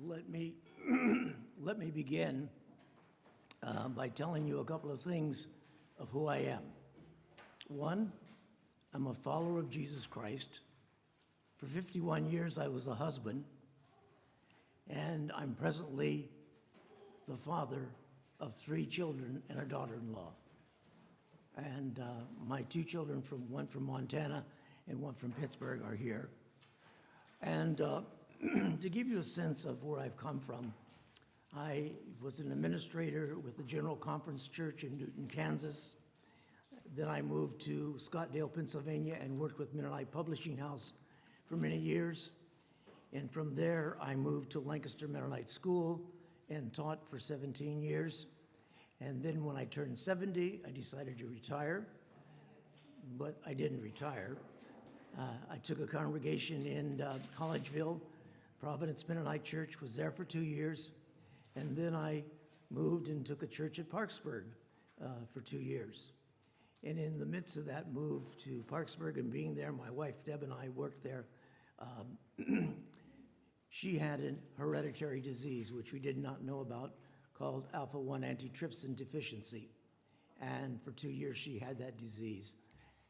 Let me let me begin by telling you a couple of things of who I am. One, I'm a follower of Jesus Christ. For 51 years, I was a husband, and I'm presently the father of 3 children and a daughter-in-law. And my 2 children, one from Montana and one from Pittsburgh, are here. And to give you a sense of where I've come from, I was an administrator with the General Conference Church in Newton, Kansas. Then I moved to Scottsdale, Pennsylvania, and worked with Mennonite Publishing House for many years. And from there, I moved to Lancaster Mennonite School and taught for 17 years. And then when I turned 70, I decided to retire, but I didn't retire. I took a congregation in Collegeville. Providence Mennonite Church, was there for 2 years. And then I moved and took a church at Parksburg for 2 years. And in the midst of that move to Parksburg and being there, my wife Deb and I worked there. She had a hereditary disease, which we did not know about, called alpha-1 antitrypsin deficiency. And for 2 years, she had that disease.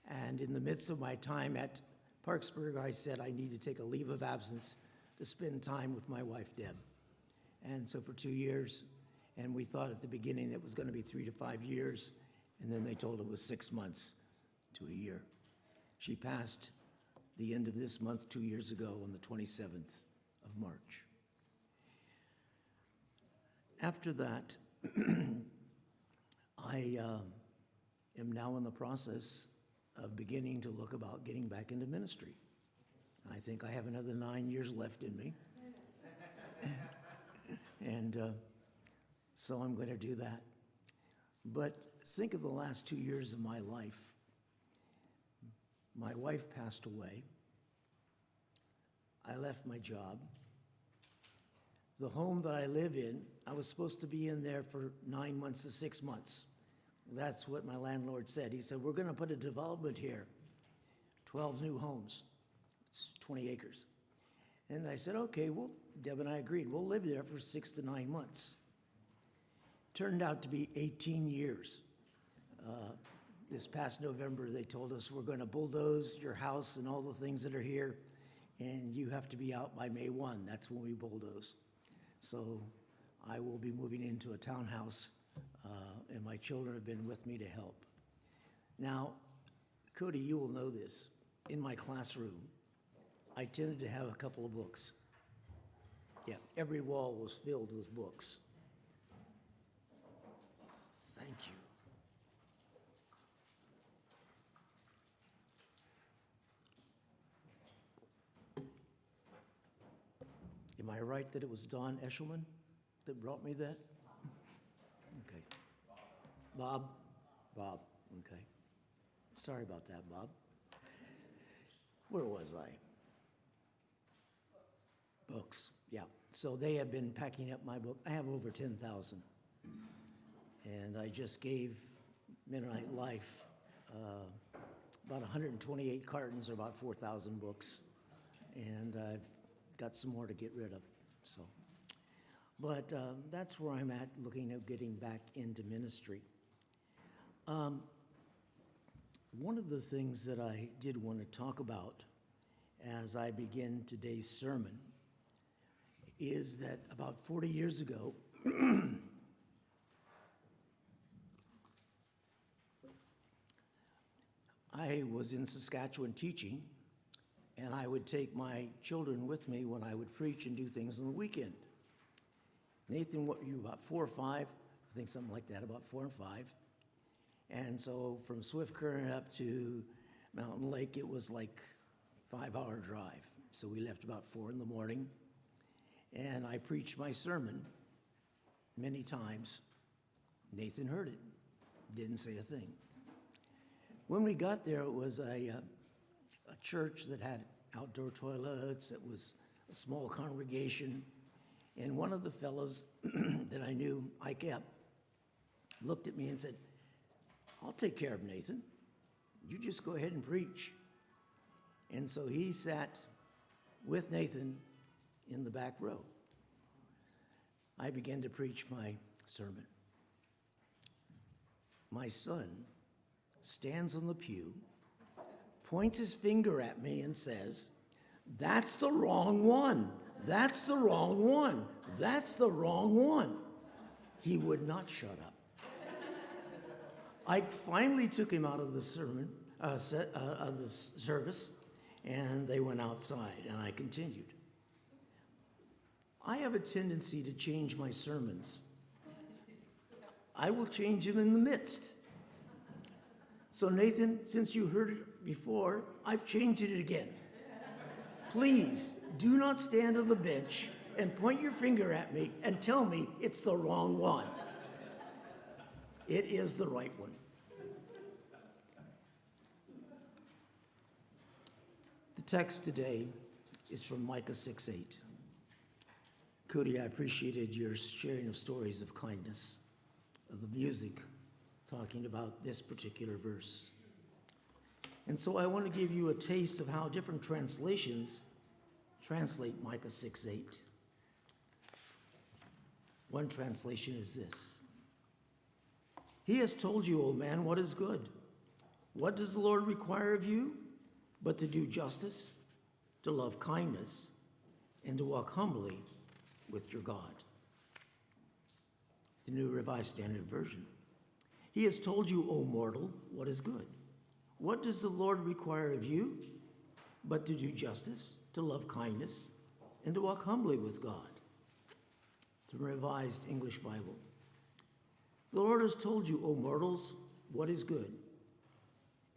And in the midst of my time at Parksburg, I said I need to take a leave of absence to spend time with my wife, Deb. And so for 2 years, and we thought at the beginning it was going to be 3 to 5 years, and then they told it was 6 months to a year. She passed the end of this month 2 years ago on the 27th of March. After that, I am now in the process of beginning to look about getting back into ministry. I think I have another 9 years left in me. And so I'm going to do that. But think of the last 2 years of my life. My wife passed away. I left my job. The home that I live in, I was supposed to be in there for 9 months to 6 months. That's what my landlord said. He said, we're going to put a development here, 12 new homes. It's 20 acres. And I said, okay, well, Deb and I agreed. We'll live there for 6 to 9 months. Turned out to be 18 years. This past November, they told us we're going to bulldoze your house and all the things that are here, and you have to be out by May 1. That's when we bulldoze. So I will be moving into a townhouse, and my children have been with me to help. Now, Cody, you will know this. In my classroom, I tended to have a couple of books. Yeah, every wall was filled with books. Thank you. Am I right that it was Don Eshelman that brought me that? Okay. Bob? Bob, okay. Sorry about that, Bob. Where was I? Books, yeah. So they have been packing up my book. I have over 10,000. And I just gave Mennonite Life about 128 cartons, or about 4,000 books. And I've got some more to get rid of, so. But that's where I'm at, looking at getting back into ministry. One of the things that I did want to talk about as I begin today's sermon is that about 40 years ago, I was in Saskatchewan teaching, and I would take my children with me when I would preach and do things on the weekend. Nathan, what were you, about 4 or 5? I think something like that, about 4 and 5. And so from Swift Current up to Mountain Lake, it was like a 5-hour drive. So we left about 4 in the morning, and I preached my sermon many times. Nathan heard it, didn't say a thing. When we got there, it was a church that had outdoor toilets. It was a small congregation. And one of the fellows that I knew, Micah, looked at me and said, I'll take care of Nathan. You just go ahead and preach. And so he sat with Nathan in the back row. I began to preach my sermon. My son stands on the pew, points his finger at me and says, "That's the wrong one. That's the wrong one. That's the wrong one." He would not shut up. I finally took him out of the service, and they went outside, and I continued. I have a tendency to change my sermons. I will change them in the midst. So Nathan, since you heard it before, I've changed it again. Please do not stand on the bench and point your finger at me and tell me it's the wrong one. It is the right one. The text today is from Micah 6:8. Cody, I appreciated your sharing of stories of kindness, of the music talking about this particular verse. And so I want to give you a taste of how different translations translate Micah 6:8. One translation is this: "He has told you, O man, what is good. What does the Lord require of you? But to do justice, to love kindness, and to walk humbly with your God." The New Revised Standard Version: "He has told you, O mortal, what is good. What does the Lord require of you? But to do justice, to love kindness, and to walk humbly with God." The Revised English Bible: "The Lord has told you, O mortals, what is good.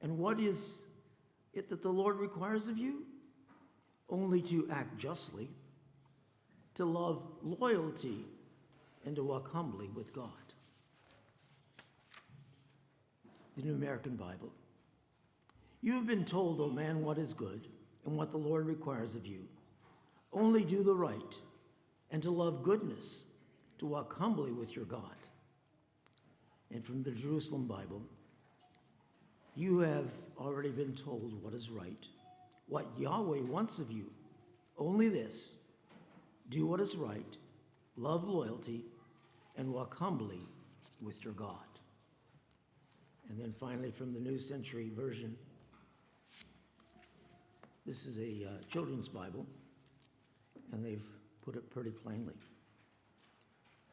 And what is it that the Lord requires of you? Only to act justly, to love loyalty, and to walk humbly with God." The New American Bible: "You have been told, O man, what is good, and what the Lord requires of you. Only do the right, and to love goodness, to walk humbly with your God." And from the Jerusalem Bible: "You have already been told what is right, what Yahweh wants of you. Only this: do what is right, love loyalty, and walk humbly with your God." And then finally from the New Century Version, this is a children's Bible, and they've put it pretty plainly.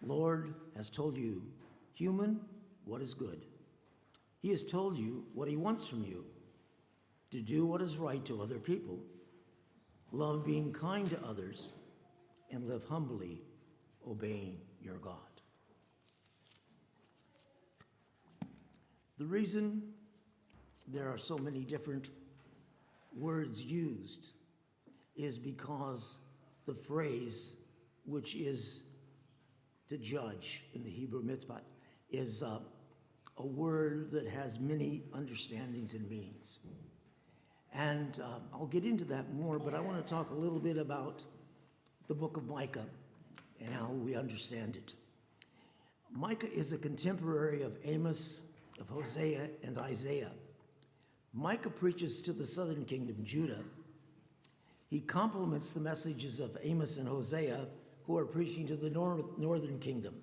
"Lord has told you, human, what is good. He has told you what he wants from you, to do what is right to other people, love being kind to others, and live humbly, obeying your God." The reason there are so many different words used is because the phrase, which is to judge in the Hebrew mitzvah, is a word that has many understandings and meanings. And I'll get into that more, but I want to talk a little bit about the book of Micah and how we understand it. Micah is a contemporary of Amos, of Hosea, and Isaiah. Micah preaches to the southern kingdom, Judah. He complements the messages of Amos and Hosea, who are preaching to the northern kingdom.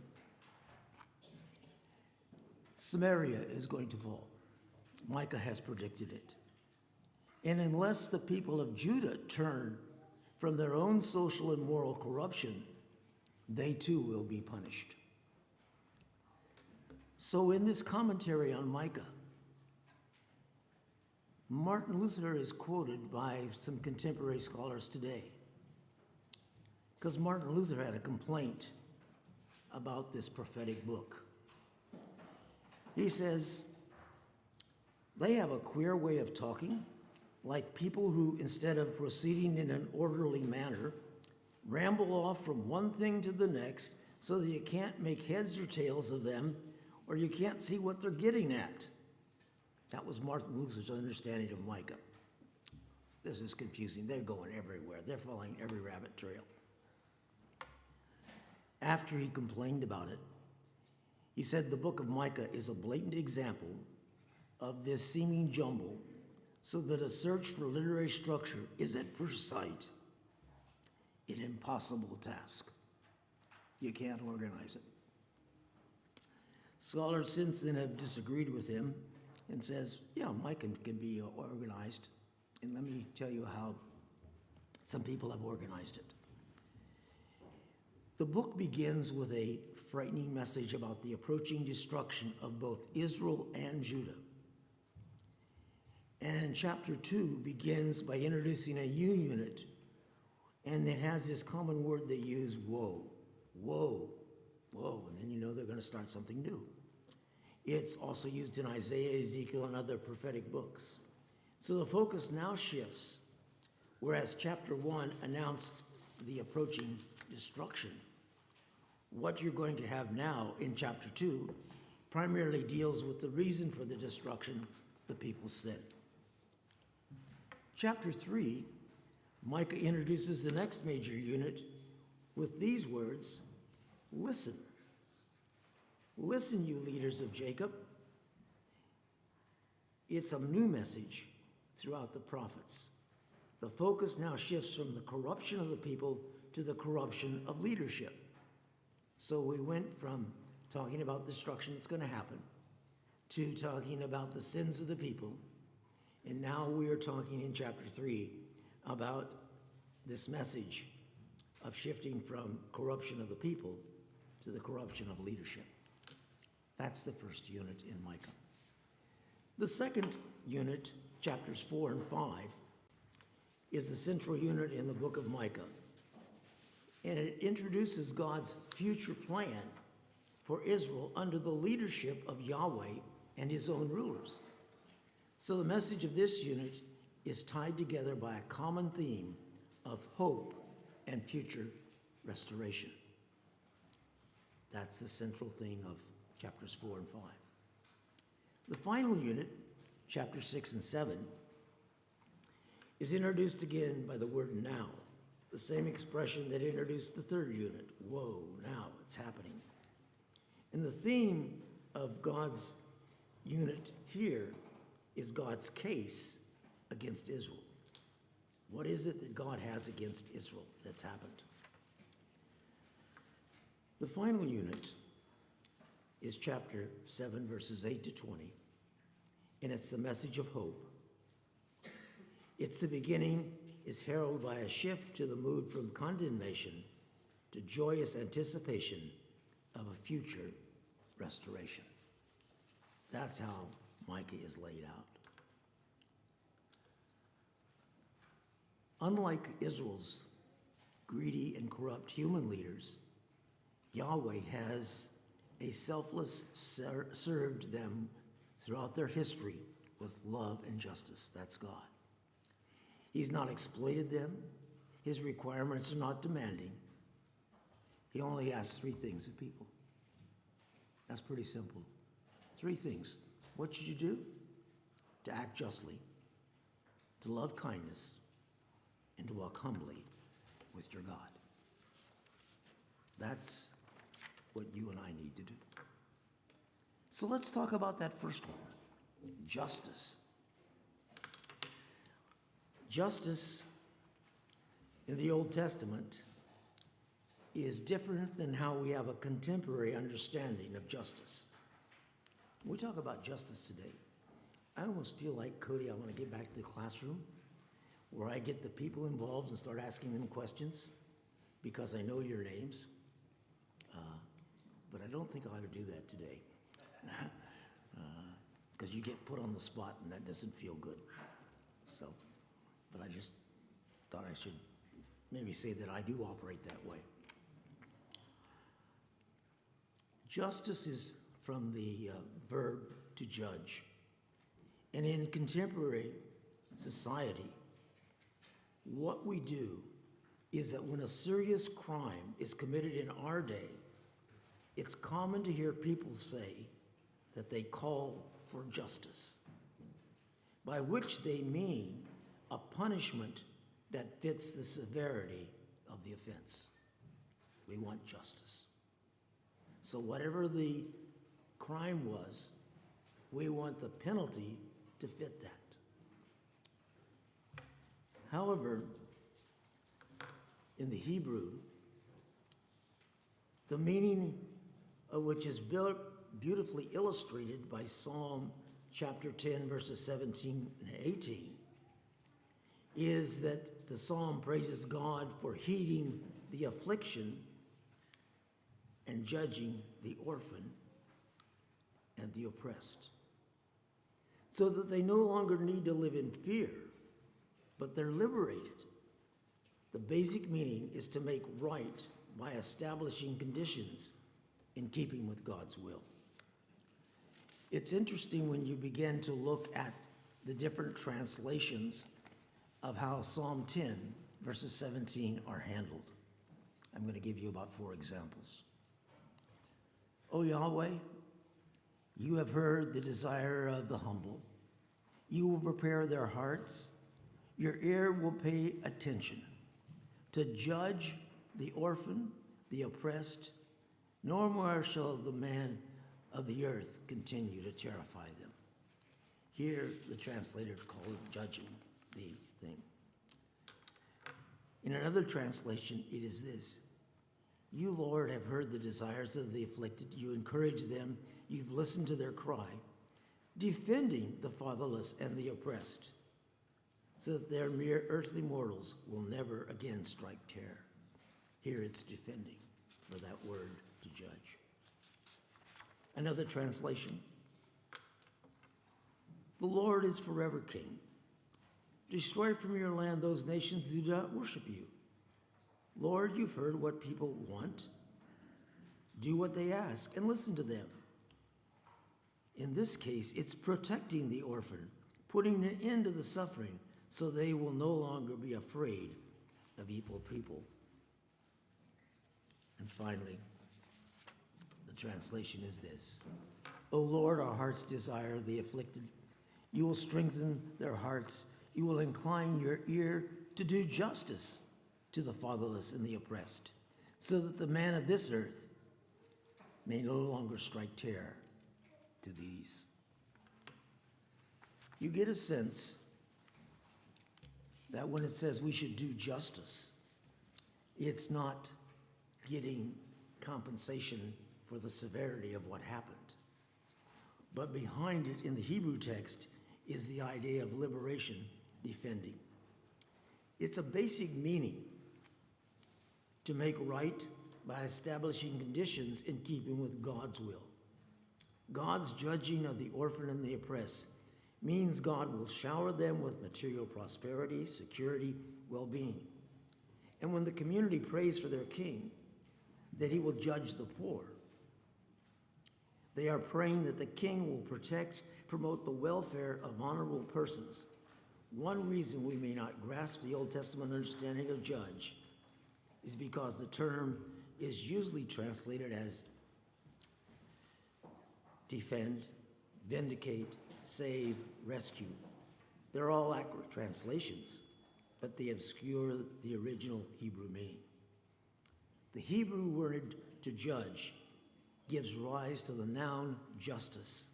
Samaria is going to fall. Micah has predicted it. And unless the people of Judah turn from their own social and moral corruption, they too will be punished. So in this commentary on Micah, Martin Luther is quoted by some contemporary scholars today, because Martin Luther had a complaint about this prophetic book. He says, "They have a queer way of talking, like people who, instead of proceeding in an orderly manner, ramble off from one thing to the next so that you can't make heads or tails of them, or you can't see what they're getting at." That was Martin Luther's understanding of Micah. This is confusing. They're going everywhere. They're following every rabbit trail. After he complained about it, he said the book of Micah is a blatant example of this seeming jumble, so that a search for literary structure is at first sight an impossible task. You can't organize it. Scholars since then have disagreed with him and says, yeah, Micah can be organized. And let me tell you how some people have organized it. The book begins with a frightening message about the approaching destruction of both Israel and Judah. And chapter 2 begins by introducing a new unit, and it has this common word they use, woe, woe, woe, and then you know they're going to start something new. It's also used in Isaiah, Ezekiel, and other prophetic books. So the focus now shifts, whereas chapter 1 announced the approaching destruction. What you're going to have now in chapter 2 primarily deals with the reason for the destruction, the people's sin. Chapter 3, Micah introduces the next major unit with these words, listen. Listen, you leaders of Jacob. It's a new message throughout the prophets. The focus now shifts from the corruption of the people to the corruption of leadership. So we went from talking about destruction that's going to happen to talking about the sins of the people. And now we are talking in chapter 3 about this message of shifting from corruption of the people to the corruption of leadership. That's the first unit in Micah. The second unit, chapters 4 and 5, is the central unit in the book of Micah. And it introduces God's future plan for Israel under the leadership of Yahweh and his own rulers. So the message of this unit is tied together by a common theme of hope and future restoration. That's the central thing of chapters 4 and 5. The final unit, chapters 6 and 7, is introduced again by the word now, the same expression that introduced the third unit, whoa, now it's happening. And the theme of God's unit here is God's case against Israel. What is it that God has against Israel that's happened? The final unit is chapter 7, verses 8 to 20, and it's the message of hope. Its the beginning is heralded by a shift to the mood from condemnation to joyous anticipation of a future restoration. That's how Micah is laid out. Unlike Israel's greedy and corrupt human leaders, Yahweh has a selfless served them throughout their history with love and justice. That's God. He's not exploited them. His requirements are not demanding. He only asks 3 things of people. That's pretty simple. 3 things. What should you do? To act justly, to love kindness, and to walk humbly with your God. That's what you and I need to do. So let's talk about that first one, justice. Justice in the Old Testament is different than how we have a contemporary understanding of justice. When we talk about justice today, I almost feel like, Cody, I want to get back to the classroom where I get the people involved and start asking them questions because I know your names. But I don't think I ought to do that today because you get put on the spot and that doesn't feel good. So, but I just thought I should maybe say that I do operate that way. Justice is from the verb to judge. And in contemporary society, what we do is that when a serious crime is committed in our day, it's common to hear people say that they call for justice, by which they mean a punishment that fits the severity of the offense. We want justice. So whatever the crime was, we want the penalty to fit that. However, in the Hebrew, the meaning of which is beautifully illustrated by Psalm chapter 10, verses 17 and 18, is that the psalm praises God for heeding the affliction and judging the orphan and the oppressed, so that they no longer need to live in fear, but they're liberated. The basic meaning is to make right by establishing conditions in keeping with God's will. It's interesting when you begin to look at the different translations of how Psalm 10, verses 17 are handled. I'm going to give you about 4 examples. O Yahweh, you have heard the desire of the humble. You will prepare their hearts. Your ear will pay attention to judge the orphan, the oppressed. No more shall the man of the earth continue to terrify them. Here, the translator called it judging the thing. In another translation, it is this: you, Lord, have heard the desires of the afflicted. You encourage them. You've listened to their cry, defending the fatherless and the oppressed, so that their mere earthly mortals will never again strike terror. Here it's defending, for that word to judge. Another translation: the Lord is forever king. Destroy from your land those nations who do not worship you. Lord, you've heard what people want. Do what they ask and listen to them. In this case, it's protecting the orphan, putting an end to the suffering, so they will no longer be afraid of evil people. And finally, the translation is this: O Lord, our hearts desire the afflicted. You will strengthen their hearts. You will incline your ear to do justice to the fatherless and the oppressed, so that the man of this earth may no longer strike terror to these. You get a sense that when it says we should do justice, it's not getting compensation for the severity of what happened. But behind it in the Hebrew text is the idea of liberation, defending. It's a basic meaning to make right by establishing conditions in keeping with God's will. God's judging of the orphan and the oppressed means God will shower them with material prosperity, security, well-being. And when the community prays for their king, that he will judge the poor, they are praying that the king will promote the welfare of honorable persons. One reason we may not grasp the Old Testament understanding of judge is because the term is usually translated as defend, vindicate, save, rescue. They're all accurate translations, but they obscure the original Hebrew meaning. The Hebrew word to judge gives rise to the noun justice,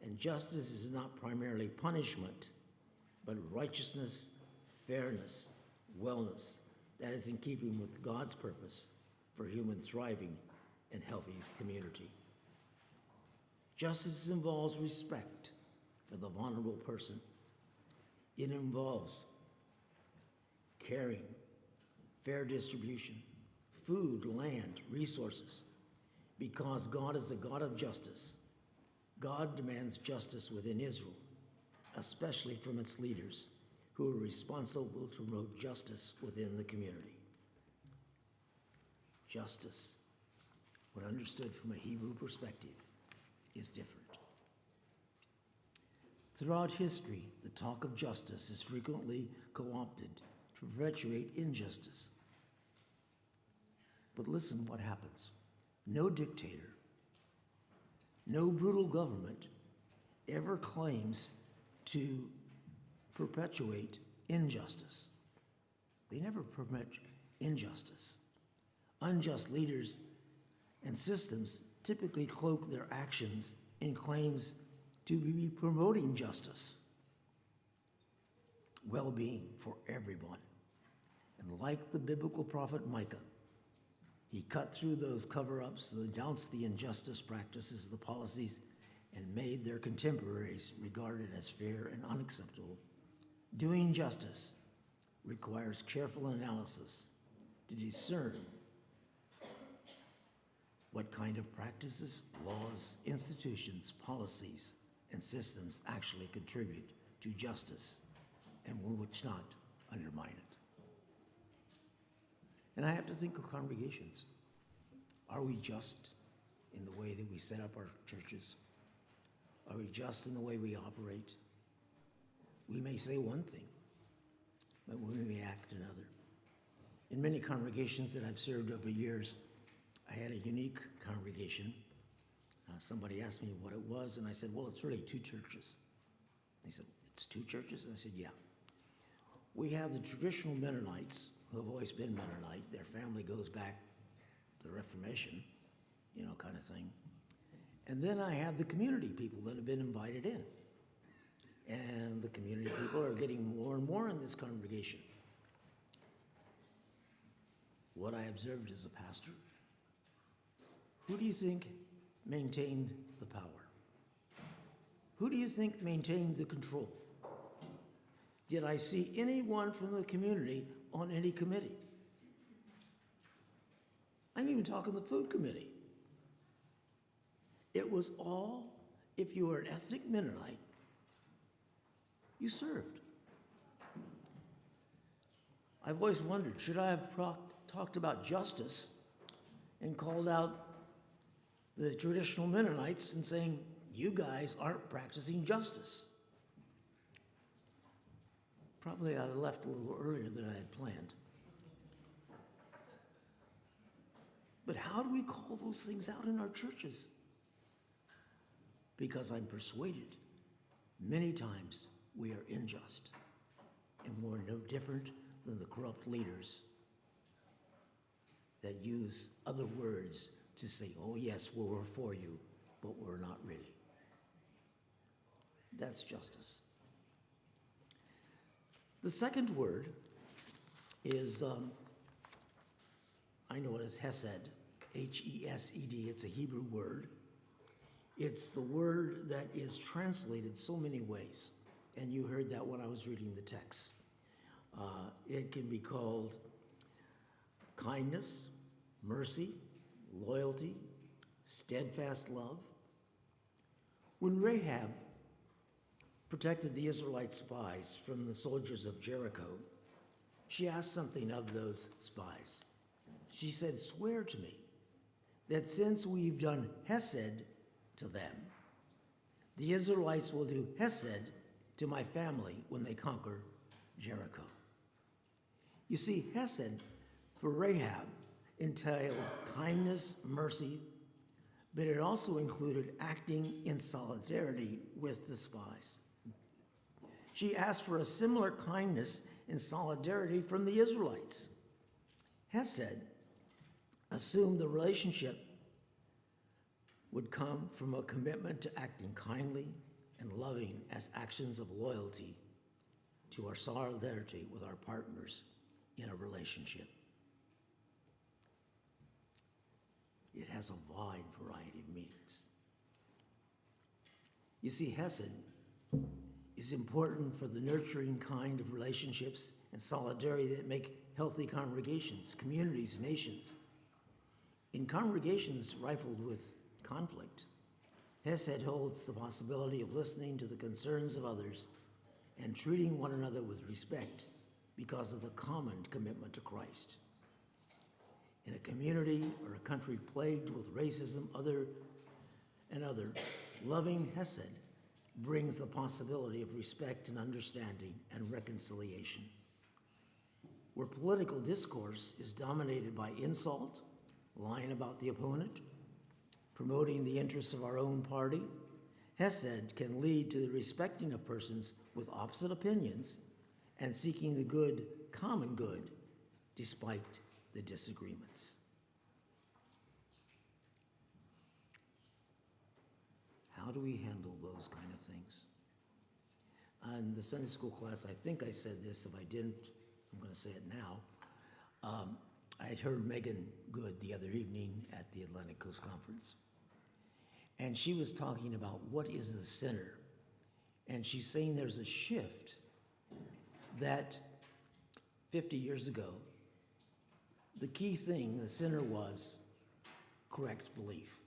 and justice is not primarily punishment, but righteousness, fairness, wellness, that is in keeping with God's purpose for human thriving and healthy community. Justice involves respect for the vulnerable person. It involves caring, fair distribution, food, land, resources. Because God is the God of justice, God demands justice within Israel, especially from its leaders, who are responsible to promote justice within the community. Justice, when understood from a Hebrew perspective, is different. Throughout history, the talk of justice is frequently co-opted to perpetuate injustice. But listen what happens. No dictator, no brutal government ever claims to perpetuate injustice. They never permit injustice. Unjust leaders and systems typically cloak their actions in claims to be promoting justice, well-being for everyone. And like the biblical prophet Micah, He cut through those cover-ups, denounced the injustice practices, the policies, and made their contemporaries regarded as fair and unacceptable. Doing justice requires careful analysis to discern what kind of practices, laws, institutions, policies, and systems actually contribute to justice and which not undermine it. And I have to think of congregations. Are we just in the way that we set up our churches? Are we just in the way we operate? We may say one thing, but we may act another. In many congregations that I've served over years, I had a unique congregation. Somebody asked me what it was, and I said, well, it's really two churches. They said, it's two churches? And I said, yeah. We have the traditional Mennonites, who have always been Mennonite. Their family goes back to the Reformation, kind of thing. And then I have the community people that have been invited in. And the community people are getting more and more in this congregation. What I observed as a pastor, who do you think maintained the power? Who do you think maintained the control? Did I see anyone from the community on any committee? I'm even talking the food committee. It was all, if you were an ethnic Mennonite, you served. I've always wondered, should I have talked about justice and called out the traditional Mennonites and saying, you guys aren't practicing justice? Probably I'd have left a little earlier than I had planned. But how do we call those things out in our churches? Because I'm persuaded many times we are unjust, and we're no different than the corrupt leaders that use other words to say, oh yes, we're for you, but we're not really. That's justice. The second word is, I know it as Hesed, H-E-S-E-D. It's a Hebrew word. It's the word that is translated so many ways, and you heard that when I was reading the text. It can be called kindness, mercy, loyalty, steadfast love. When Rahab protected the Israelite spies from the soldiers of Jericho, she asked something of those spies. She said, swear to me that since we've done Hesed to them, the Israelites will do Hesed to my family when they conquer Jericho. You see, Hesed for Rahab entailed kindness, mercy, but it also included acting in solidarity with the spies. She asked for a similar kindness and solidarity from the Israelites. Hesed assumed the relationship would come from a commitment to acting kindly and loving as actions of loyalty to our solidarity with our partners in a relationship. It has a wide variety of meanings. You see, Hesed is important for the nurturing kind of relationships and solidarity that make healthy congregations, communities, nations. In congregations rife with conflict, Hesed holds the possibility of listening to the concerns of others and treating one another with respect because of the common commitment to Christ. In a community or a country plagued with racism, loving Hesed brings the possibility of respect and understanding and reconciliation. Where political discourse is dominated by insult, lying about the opponent, promoting the interests of our own party, Hesed can lead to the respecting of persons with opposite opinions and seeking the good, common good, despite the disagreements. How do we handle those kind of things? In the Sunday school class, I think I said this. If I didn't, I'm going to say it now. I had heard Megan Good the other evening at the Atlantic Coast Conference, and she was talking about what is the sinner. And she's saying there's a shift that 50 years ago, the key thing, the sinner was correct belief.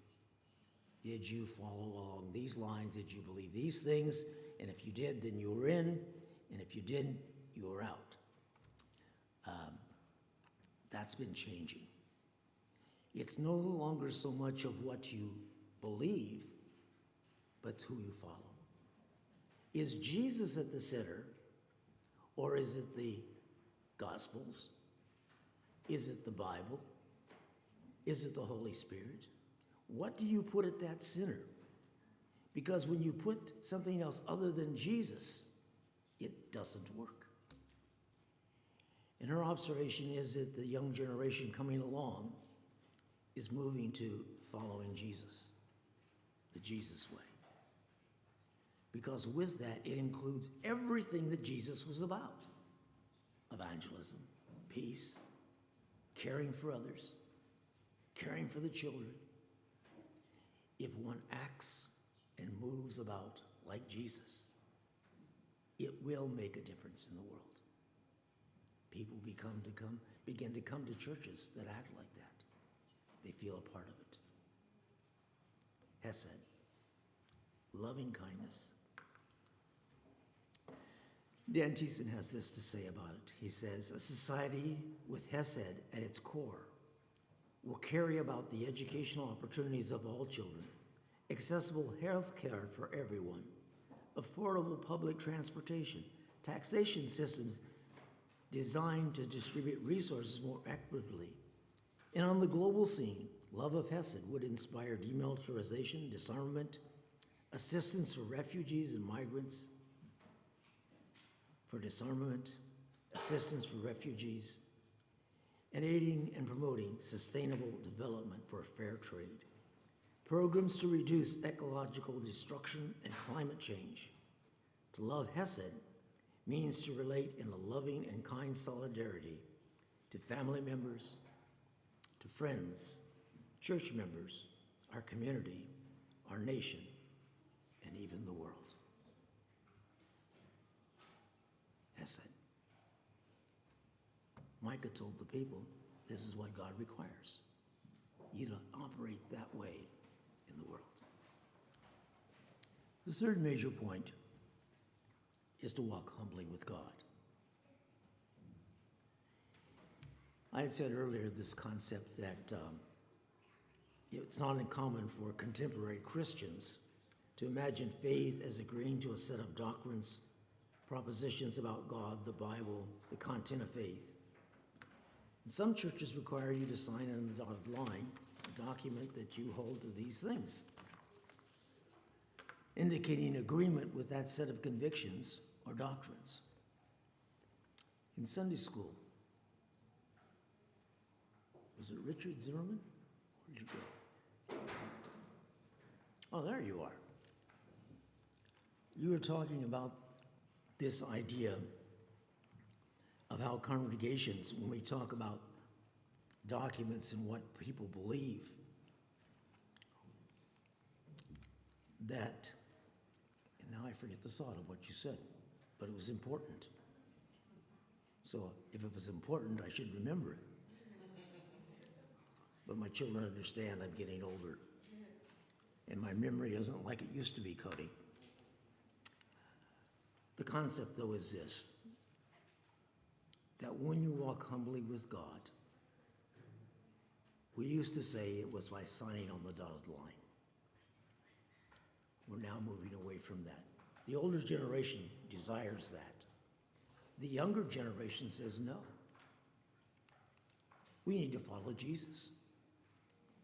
Did you follow along these lines? Did you believe these things? And if you did, then you were in. And if you didn't, you were out. That's been changing. It's no longer so much of what you believe, but who you follow. Is Jesus at the center, or is it the Gospels? Is it the Bible? Is it the Holy Spirit? What do you put at that center? Because when you put something else other than Jesus, it doesn't work. And her observation is that the young generation coming along is moving to following Jesus, the Jesus way. Because with that, it includes everything that Jesus was about. Evangelism, peace, caring for others, caring for the children. If one acts and moves about like Jesus, it will make a difference in the world. People begin to come to churches that act like that. They feel a part of it. Hesed, loving kindness. Dan Thiessen has this to say about it. He says, a society with Hesed at its core will carry about the educational opportunities of all children, accessible health care for everyone, affordable public transportation, taxation systems designed to distribute resources more equitably. And on the global scene, love of Hesed would inspire demilitarization, disarmament, assistance for refugees and migrants, and aiding and promoting sustainable development for fair trade. Programs to reduce ecological destruction and climate change. To love Hesed means to relate in a loving and kind solidarity to family members, to friends, church members, our community, our nation, and even the world. Hesed. Micah told the people, this is what God requires. You to operate that way in the world. The third major point is to walk humbly with God. I had said earlier this concept that it's not uncommon for contemporary Christians to imagine faith as agreeing to a set of doctrines, propositions about God, the Bible, the content of faith. And some churches require you to sign on the dotted line a document that you hold to these things, indicating agreement with that set of convictions or doctrines. In Sunday school, was it Richard Zimmerman? Where'd you go? Oh, there you are. You were talking about this idea of how congregations, when we talk about documents and what people believe, that, and now I forget the thought of what you said, but it was important. So if it was important, I should remember it. But my children understand I'm getting older, and my memory isn't like it used to be, Cody. The concept, though, is this, that when you walk humbly with God, we used to say it was by signing on the dotted line. We're now moving away from that. The older generation desires that. The younger generation says no. We need to follow Jesus,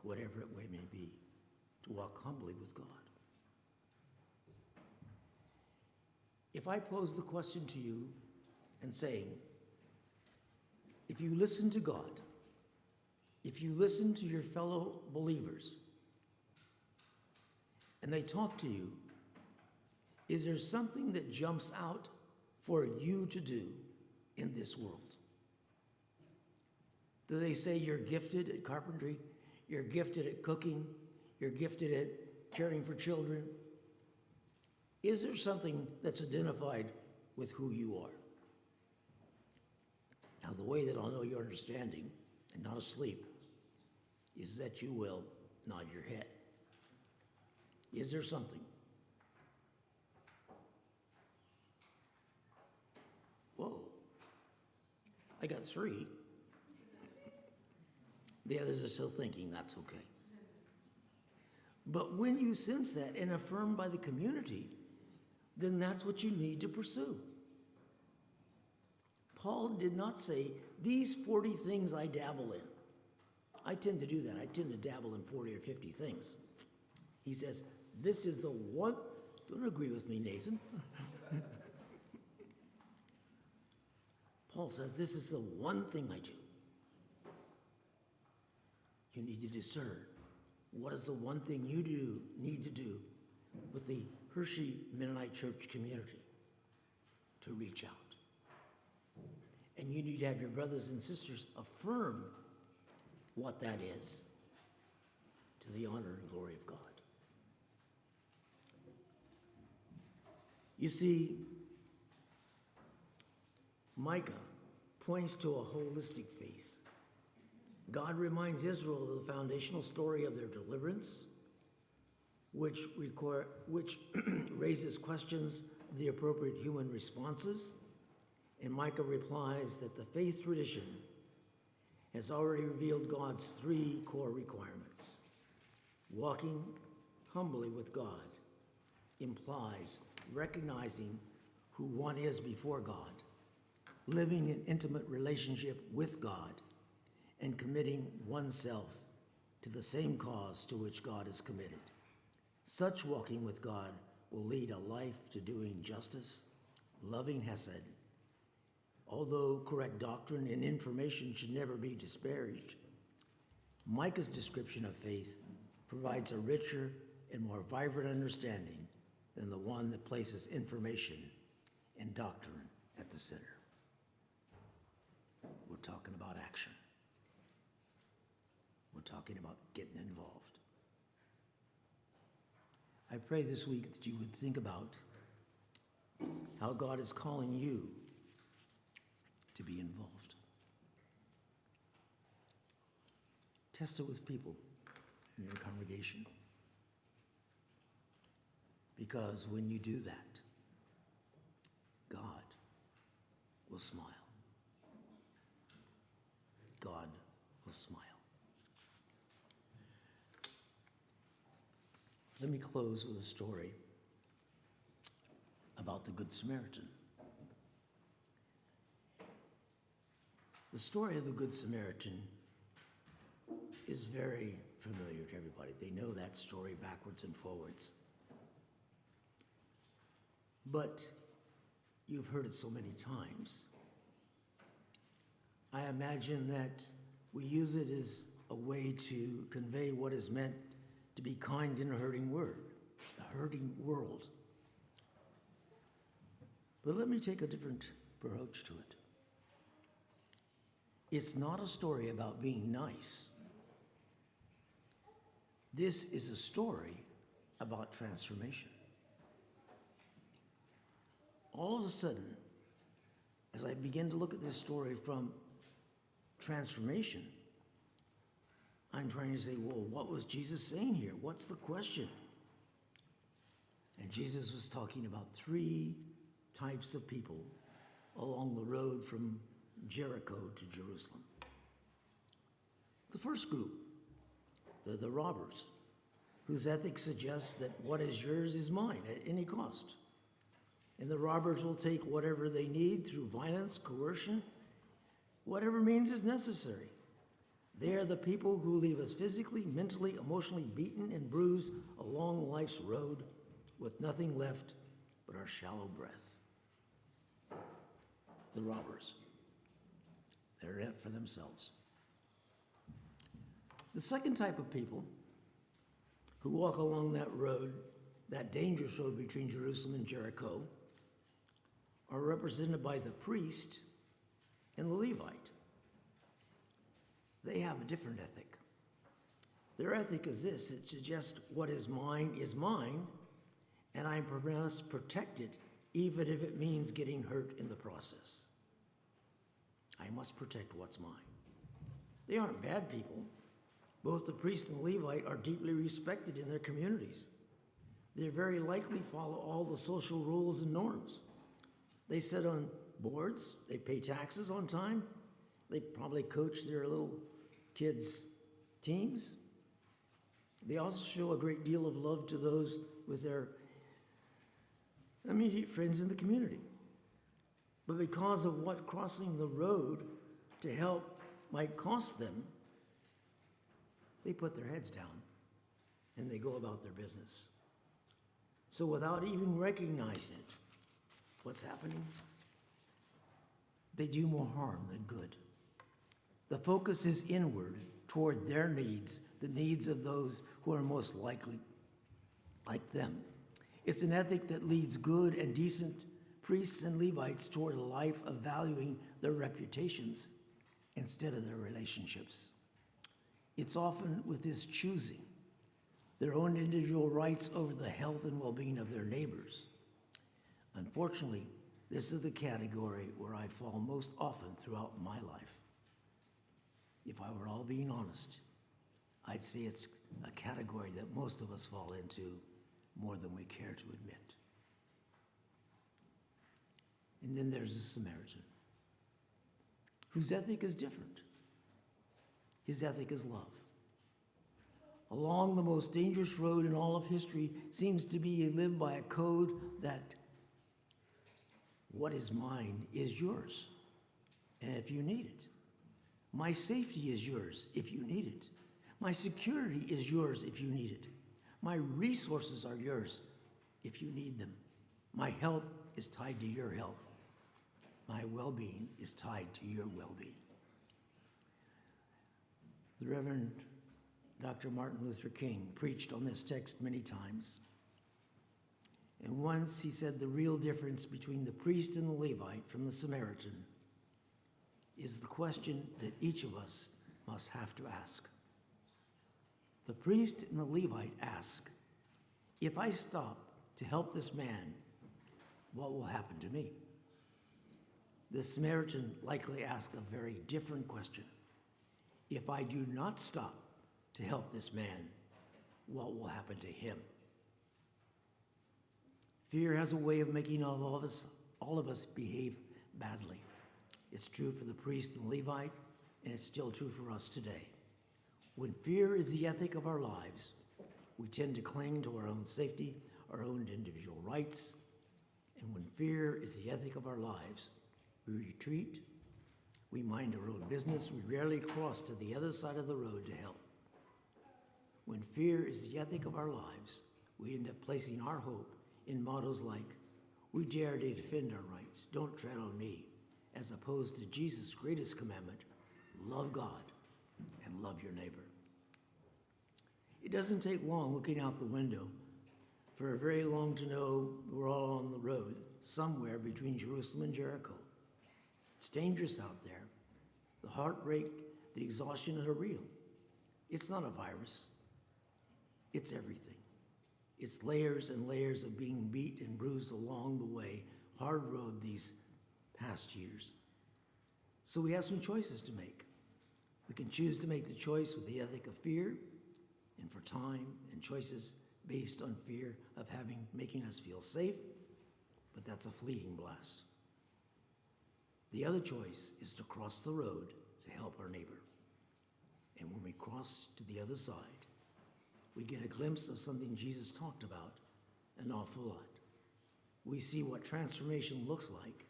whatever it may be, to walk humbly with God. If I pose the question to you and saying, if you listen to God, if you listen to your fellow believers, and they talk to you, is there something that jumps out for you to do in this world? Do they say you're gifted at carpentry? You're gifted at cooking? You're gifted at caring for children? Is there something that's identified with who you are? Now, the way that I'll know you're understanding and not asleep is that you will nod your head. Is there something? Whoa. I got 3. The others are still thinking, that's okay. But when you sense that and affirmed by the community, then that's what you need to pursue. Paul did not say, these 40 things I dabble in. I tend to do that. I tend to dabble in 40 or 50 things. He says, this is the one. Don't agree with me, Nathan. Paul says, this is the one thing I do. You need to discern what is the one thing you need to do with the Hershey Mennonite Church community to reach out. And you need to have your brothers and sisters affirm what that is to the honor and glory of God. You see, Micah points to a holistic faith. God reminds Israel of the foundational story of their deliverance, which raises questions of the appropriate human responses. And Micah replies that the faith tradition has already revealed God's 3 core requirements. Walking humbly with God implies recognizing who one is before God, living an intimate relationship with God, and committing oneself to the same cause to which God is committed. Such walking with God will lead a life to doing justice, loving hesed. Although correct doctrine and information should never be disparaged, Micah's description of faith provides a richer and more vibrant understanding than the one that places information and doctrine at the center. We're talking about action. We're talking about getting involved. I pray this week that you would think about how God is calling you to be involved. Test it with people in your congregation. Because when you do that, God will smile. God will smile. Let me close with a story about the Good Samaritan. The story of the Good Samaritan is very familiar to everybody. They know that story backwards and forwards. But you've heard it so many times. I imagine that we use it as a way to convey what is meant to be kind in a hurting world. But let me take a different approach to it. It's not a story about being nice. This is a story about transformation. All of a sudden, as I begin to look at this story from transformation, I'm trying to say, well, what was Jesus saying here? What's the question? And Jesus was talking about 3 types of people along the road from Jericho to Jerusalem. The first group, they're the robbers, whose ethics suggests that what is yours is mine at any cost. And the robbers will take whatever they need through violence, coercion, whatever means is necessary. They are the people who leave us physically, mentally, emotionally beaten and bruised along life's road with nothing left but our shallow breath. The robbers. They're in it for themselves. The second type of people who walk along that road, that dangerous road between Jerusalem and Jericho, are represented by the priest and the Levite. They have a different ethic. Their ethic is this: it suggests what is mine, and I must protect it, even if it means getting hurt in the process. I must protect what's mine. They aren't bad people. Both the priest and the Levite are deeply respected in their communities. They very likely follow all the social rules and norms. They sit on boards, they pay taxes on time, they probably coach their little kids' teams. They also show a great deal of love to those with their immediate friends in the community. But because of what crossing the road to help might cost them, they put their heads down and they go about their business. So without even recognizing it, what's happening? They do more harm than good. The focus is inward toward their needs, the needs of those who are most likely like them. It's an ethic that leads good and decent priests and Levites toward a life of valuing their reputations instead of their relationships. It's often with this choosing their own individual rights over the health and well-being of their neighbors. Unfortunately, this is the category where I fall most often throughout my life. If I were all being honest, I'd say it's a category that most of us fall into more than we care to admit. And then there's the Samaritan, whose ethic is different. His ethic is love. Along the most dangerous road in all of history seems to be lived by a code that what is mine is yours, and if you need it. My safety is yours if you need it. My security is yours if you need it. My resources are yours if you need them. My health is tied to your health. My well-being is tied to your well-being. The Reverend Dr. Martin Luther King preached on this text many times. And once he said the real difference between the priest and the Levite from the Samaritan is the question that each of us must have to ask. The priest and the Levite ask, if I stop to help this man, what will happen to me? The Samaritan likely asks a very different question. If I do not stop to help this man, what will happen to him? Fear has a way of making all of us behave badly. It's true for the priest and Levite, and it's still true for us today. When fear is the ethic of our lives, we tend to cling to our own safety, our own individual rights. And when fear is the ethic of our lives, we retreat, we mind our own business, we rarely cross to the other side of the road to help. When fear is the ethic of our lives, we end up placing our hope in mottos like, we dare to defend our rights, don't tread on me, as opposed to Jesus' greatest commandment, love God and love your neighbor. It doesn't take long looking out the window for very long to know we're all on the road somewhere between Jerusalem and Jericho. It's dangerous out there. The heartbreak, the exhaustion are real. It's not a virus. It's everything. It's layers and layers of being beat and bruised along the way, hard road these past years. So we have some choices to make. We can choose to make the choice with the ethic of fear and for time, and choices based on fear of making us feel safe, but that's a fleeting blast. The other choice is to cross the road to help our neighbor. And when we cross to the other side, we get a glimpse of something Jesus talked about an awful lot. We see what transformation looks like.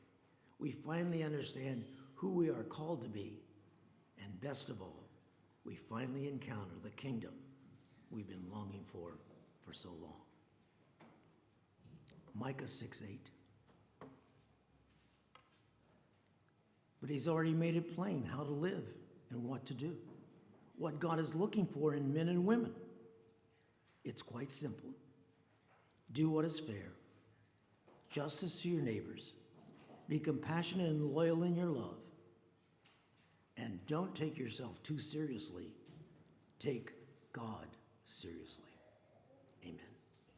We finally understand who we are called to be. And best of all, we finally encounter the kingdom we've been longing for so long. Micah 6:8. But he's already made it plain how to live and what to do, what God is looking for in men and women. It's quite simple. Do what is fair, justice to your neighbors, be compassionate and loyal in your love, And don't take yourself too seriously. Take God seriously.